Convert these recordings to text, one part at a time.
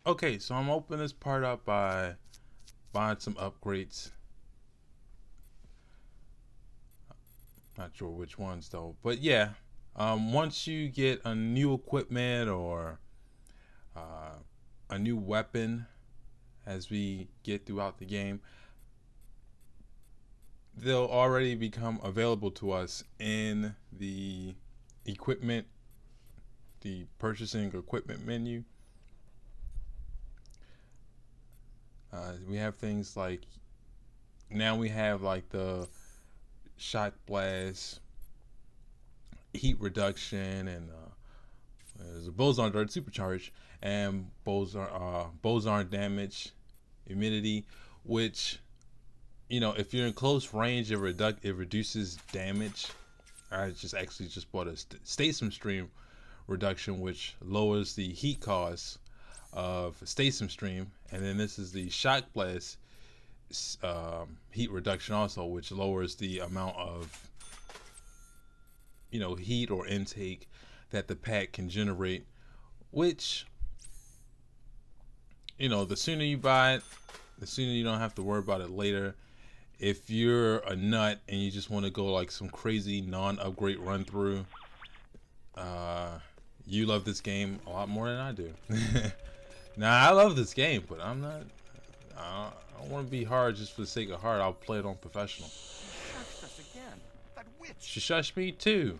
Okay, so I'm opening this part up by buying some upgrades. Not sure which ones though, but yeah. Once you get a new equipment or a new weapon, as we get throughout the game, they'll already become available to us in the equipment, the purchasing equipment menu. We have things like, now we have like the shot blast, heat reduction, and there's a boson dart supercharge, and boson damage, immunity, which, you know, if you're in close range, it reduces damage. I just bought a station stream reduction, which lowers the heat cost of station stream, and then this is the shock blast heat reduction also, which lowers the amount of, you know, heat or intake that the pack can generate, which, you know, the sooner you buy it, the sooner you don't have to worry about it later. If you're a nut and you just want to go like some crazy non-upgrade run through, you love this game a lot more than I do. Now, I love this game, but I'm not, I don't want to be hard just for the sake of hard. I'll play it on professional. Shushed us again. That witch. She shushed me too,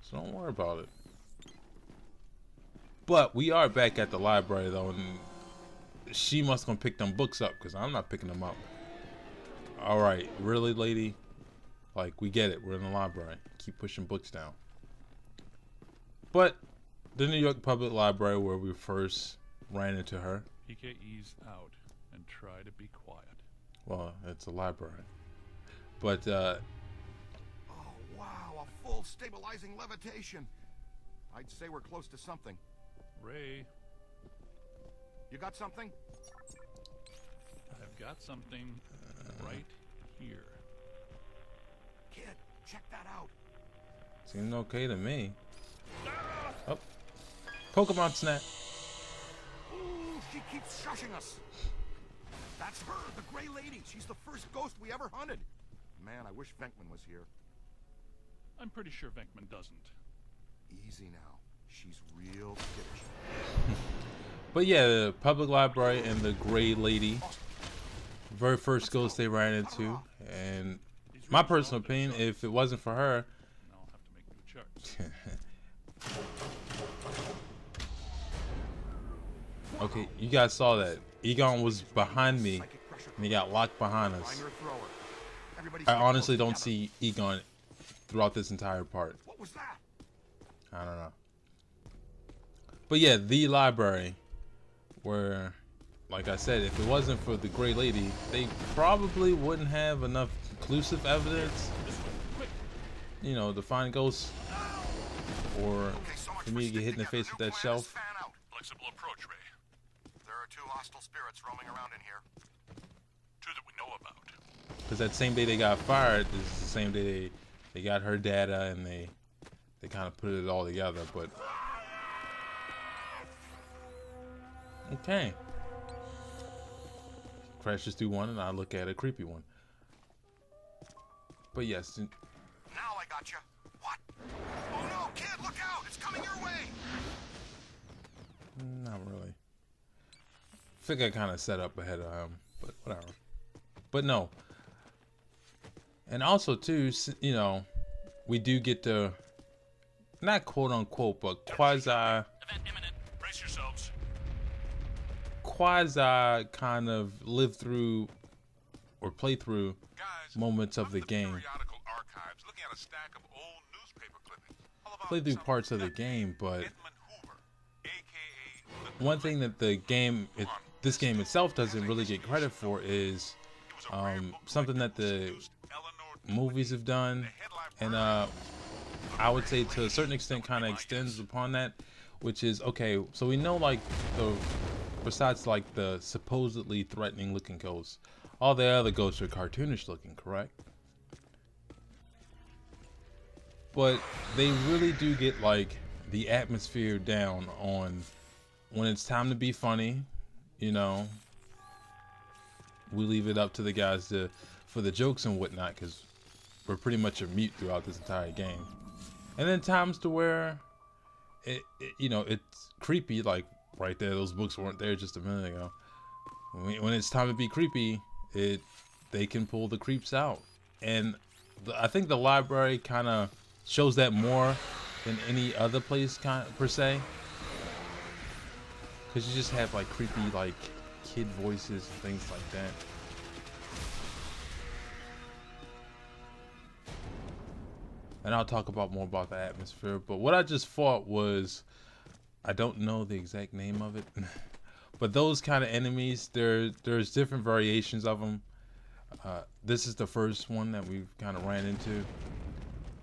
so don't worry about it. But we are back at the library though, and she must gonna pick them books up, because I'm not picking them up. Alright, really, lady? Like, we get it, we're in the library. Keep pushing books down. But the New York Public Library, where we first ran into her. ease out and try to be quiet. Well, it's a library. But, Oh, wow, a full stabilizing levitation. I'd say we're close to something. Ray, You got something? I've got something right here. Kid, check that out. seemed okay to me. Oh. Pokemon Snap. Ooh, she keeps shushing us. That's her, the Gray Lady. She's the first ghost we ever hunted. Man, I wish Venkman was here. I'm pretty sure Venkman doesn't. Easy now. She's real skittish. But yeah, the public library and the Gray Lady. Very first ghost they ran into. And my personal opinion, if it wasn't for her, Now I'll have to make new charts. okay, you guys saw that. Egon was behind me, and he got locked behind us. Find her thrower. Everybody I stay honestly close don't together. see Egon throughout this entire part. What was that? I don't know. But yeah, the library, where, like I said, if it wasn't for the Gray Lady, they probably wouldn't have enough conclusive evidence, you know, to find ghosts, or Okay, so much for me to get hit in the together. face with New that plan is shelf. fan out. Flexible approach, Ray. There are 2 hostile spirits roaming around in here. 2 that we know about. Because that same day they got fired is the same day they got her data, and they kind of put it all together. But okay, crashes through one, and I look at a creepy one. But yes, Now I got you. What? Oh no, kid, look out! It's coming your way. not really. I think I kind of set up ahead of him, but whatever. But no. And also too, you know, we do get to, not quote unquote, but quasi Event imminent. Brace yourselves. kind of live through or play through Guys, moments of I'm the in game. periodical archives looking at a stack of old newspaper clippings. All about Play through some parts of the nut game, but Edmund Hoover, aka the one thing that the game, this game itself doesn't really get credit for is It was a rare book something like that the introduced Eleanor movies have done, and I would say to a certain extent kind of extends upon that, which is, okay, so we know like besides like the supposedly threatening looking ghosts, all the other ghosts are cartoonish looking, correct? But they really do get like the atmosphere down on when it's time to be funny, you know, we leave it up to the guys for the jokes and whatnot, because we're pretty much a mute throughout this entire game. And then times to where you know, it's creepy, like right there. Those books weren't there just a minute ago. When it's time to be creepy, they can pull the creeps out, and I think the library kind of shows that more than any other place per se, because you just have like creepy like kid voices and things like that. And I'll talk about more about the atmosphere, but what I just fought was, I don't know the exact name of it, but those kind of enemies, there's different variations of them. This is the first one that we've kind of ran into.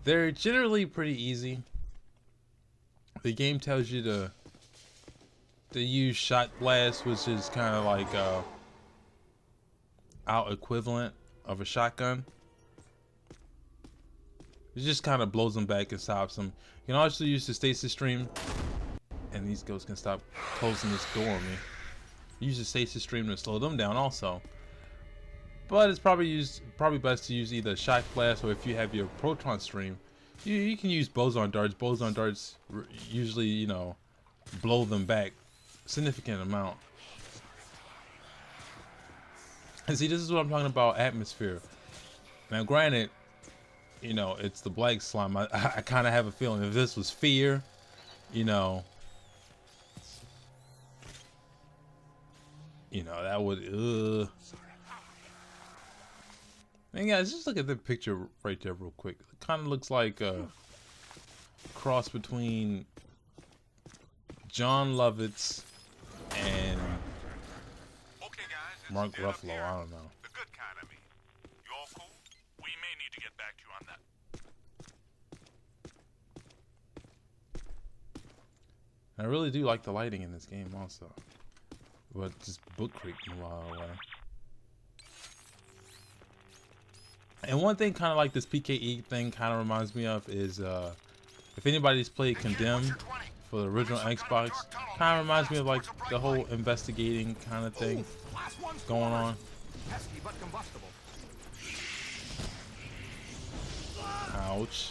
They're generally pretty easy. The game tells you to use shot blast, which is kind of like our equivalent of a shotgun. It just kind of blows them back and stops them. You can also use the stasis stream, and these ghosts can stop closing this door on me. Use the stasis stream to slow them down also. But it's probably best to use either shock blast, or if you have your proton stream, you can use boson darts. Boson darts usually, you know, blow them back a significant amount. And see, this is what I'm talking about, atmosphere. Now granted, you know, it's the black slime. I kind of have a feeling if this was fear, you know, that would And guys, just look at the picture right there real quick. It kind of looks like a cross between John Lovitz and Okay, guys, it's Mark dead up Ruffalo. here. I don't know. The good kind, I mean. You all cool? We may need to get back to you on that. I really do like the lighting in this game also. But just book creeping a while away. And one thing kind of like this PKE thing kind of reminds me of is if anybody's played Condemned for the original Xbox, kind of reminds me of like the whole investigating kind of thing going on. Pesky but combustible. Ouch.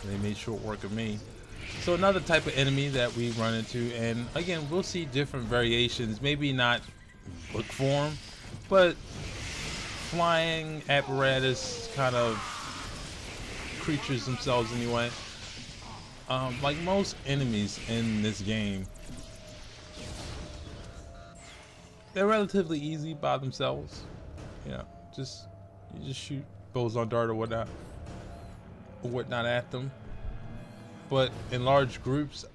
They made short work of me. So another type of enemy that we run into, and again, we'll see different variations, maybe not book form, but flying apparatus kind of creatures themselves anyway. Like most enemies in this game, they're relatively easy by themselves. You know, you just shoot boson dart or whatnot at them. But in large groups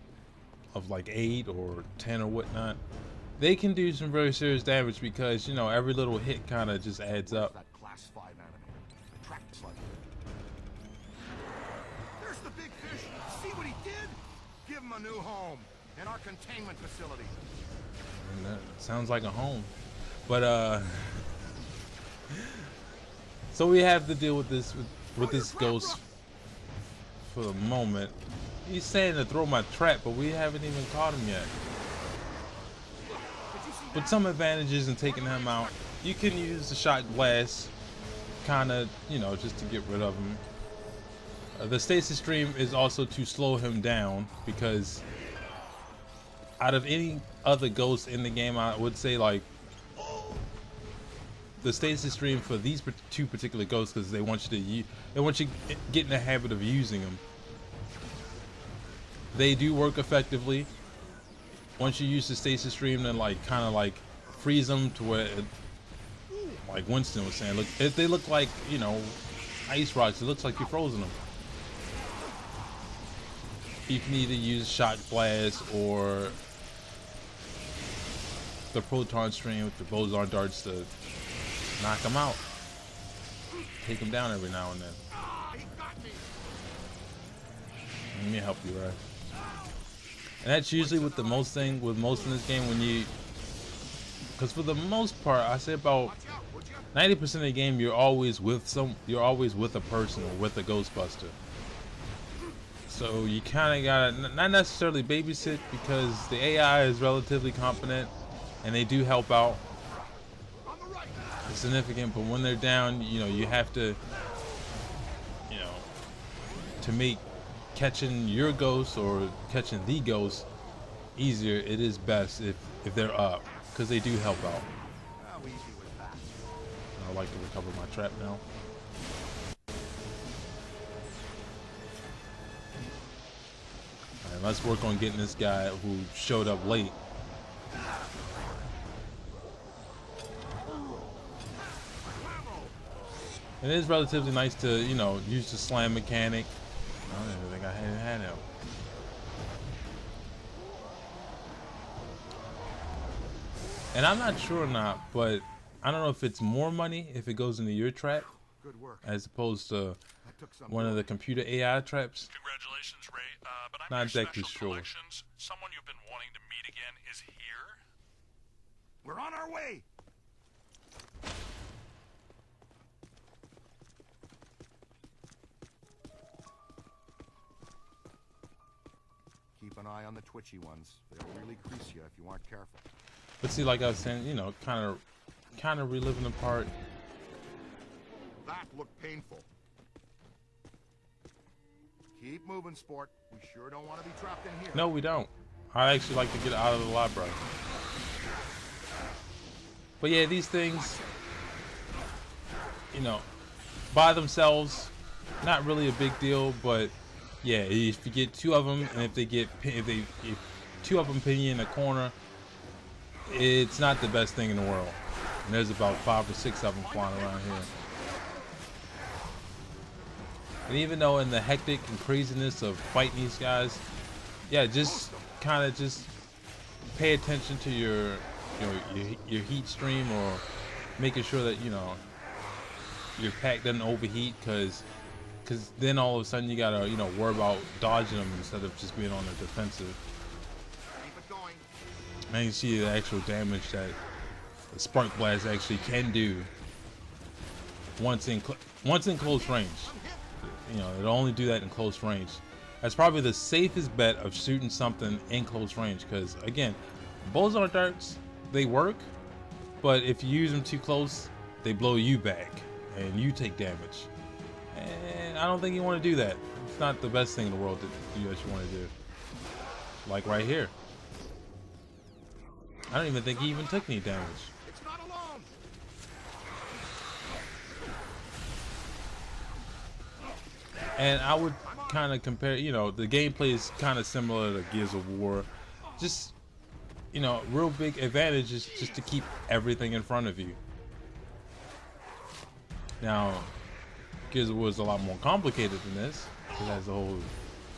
of like 8 or 10 or whatnot, they can do some very serious damage, because, you know, every little hit kind of just adds up. That class 5 animator. Track this like. There's the big fish. See what he did? Give him a new home in our containment facility. And that sounds like a home. But so we have to deal with this ghost for the moment. He's saying to throw my trap, but we haven't even caught him yet. But some advantages in taking him out, you can use the shock blast, kind of, you know, just to get rid of him. The stasis stream is also to slow him down, because out of any other ghosts in the game, I would say like the stasis stream for these two particular ghosts, because they want you to get in the habit of using them. They do work effectively. Once you use the stasis stream, then like kind of like freeze them to where, like Winston was saying, look, if they look like, you know, ice rocks, it looks like you're frozen them. You can either use shock blast or the proton stream with the boson darts to knock them out, take them down every now and then. Let me help you, right? And that's usually with most in this game, when you, because for the most part, I say about 90% of the game, you're always with a person or with a Ghostbuster. So you kind of gotta not necessarily babysit, because the AI is relatively competent, and they do help out. On the right. It's significant, but when they're down, you know, you have to, you know, to make catching your ghost or catching the ghost easier, it is best if they're up, because they do help out. How easy was that? I like to recover my trap now. Alright, let's work on getting this guy who showed up late. It is relatively nice to, you know, use the slam mechanic. I don't even think I had him. And I'm not sure or not, but I don't know if it's more money if it goes into your trap Good work. as opposed to That took some one of the doing. computer AI traps. Congratulations, Ray. But I'm Not your exactly special sure. collections. Someone you've been wanting to meet again is here. We're on our way. Keep an eye on the twitchy ones. They'll really crease you if you aren't careful. But see, like I was saying, you know, kind of reliving the part. That looked painful. Keep moving, sport. We sure don't want to be trapped in here. No, we don't. I actually like to get out of the library. But yeah, these things, you know, by themselves, not really a big deal. But yeah, if you get two of them, and if two of them pin you in a corner, it's not the best thing in the world. And there's about 5 or 6 of them flying around here. And even though in the hectic and craziness of fighting these guys, yeah, just kind of just pay attention to your your heat stream, or making sure that, you know, your pack doesn't overheat, because then all of a sudden you gotta, you know, worry about dodging them instead of just being on the defensive. Keep it going. And you see the actual damage that the spark blast actually can do once in close range. You know, it'll only do that in close range. That's probably the safest bet of shooting something in close range, because again, boson darts, they work, but if you use them too close, they blow you back and you take damage. And I don't think you want to do that. It's not the best thing in the world to do what you want to do. Like right here. I don't even think he even took any damage. It's not alone. And I would kind of compare, you know, the gameplay is kind of similar to Gears of War. Just, you know, real big advantage is just to keep everything in front of you. Now, Gears of War is a lot more complicated than this. It has a whole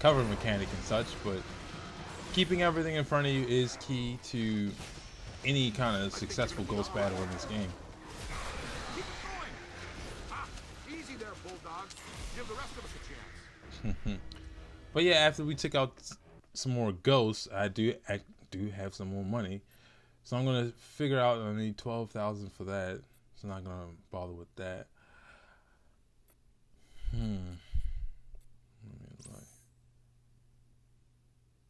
cover mechanic and such, but keeping everything in front of you is key to any kind of successful ghost battle in this game. Keep it going. Ah, easy there, bulldog. Give the rest of us a chance. But yeah, after we took out some more ghosts, I do have some more money, so I'm gonna figure out I need 12,000 for that. So I'm not gonna bother with that. Let me look.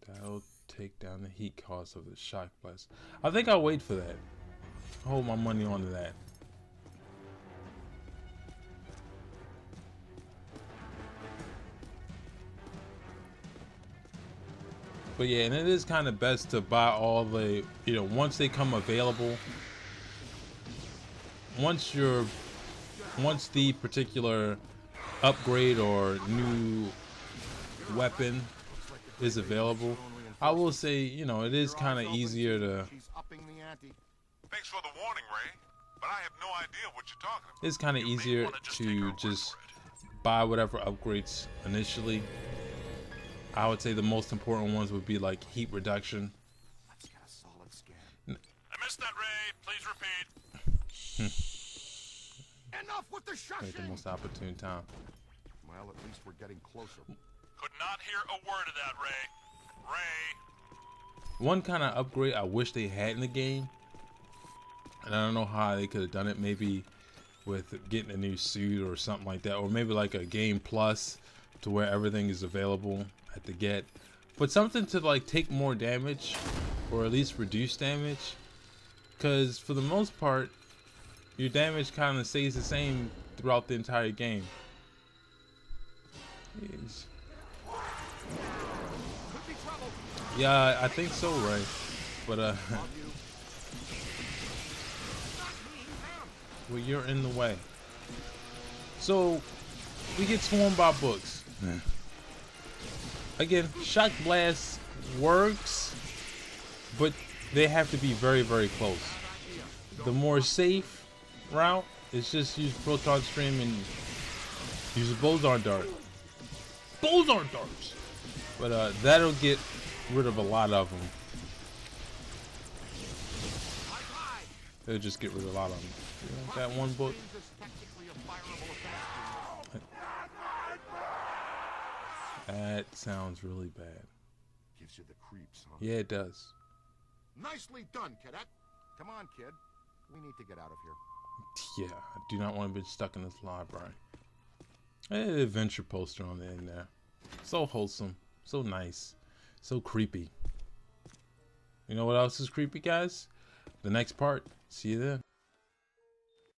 That'll take down the heat cost of the shock blast. I think I'll wait for that. Hold my money onto that. But yeah, and it is kind of best to buy all the, you know, once they come available. Once the particular upgrade or new weapon is available, I will say, you know, it is kind of easier to. She's upping the ante. Thanks for the warning, Ray. But I have no idea what you're talking about. It's kind of easier to just buy whatever upgrades initially. I would say the most important ones would be like heat reduction. Let's get a solid scan. I missed that, Ray. Please repeat. Enough with the At shushing. the most opportune time. Well, at least we're getting closer. Could not hear a word of that, Ray. Ray. One kind of upgrade I wish they had in the game, and I don't know how they could have done it, maybe with getting a new suit or something like that, or maybe like a game plus to where everything is available at the get, but something to like take more damage or at least reduce damage. because for the most part, your damage kind of stays the same throughout the entire game. Jeez. Yeah, I think so, Ray. But well, you're in the way. So we get swarmed by books. Again, shock blast works, but they have to be very, very close. The more safe route is just use proton stream and use a boson dart. Boson darts. But that'll get rid of a lot of them. It'll just get rid of a lot of them. You like that one book? That sounds really bad. Gives you the creeps, huh? Yeah, it does. Nicely done, cadet. Come on, kid. We need to get out of here. Yeah, I do not want to be stuck in this library. Adventure poster on the end there. So wholesome. So nice. So creepy. You know what else is creepy, guys? The next part. See you then.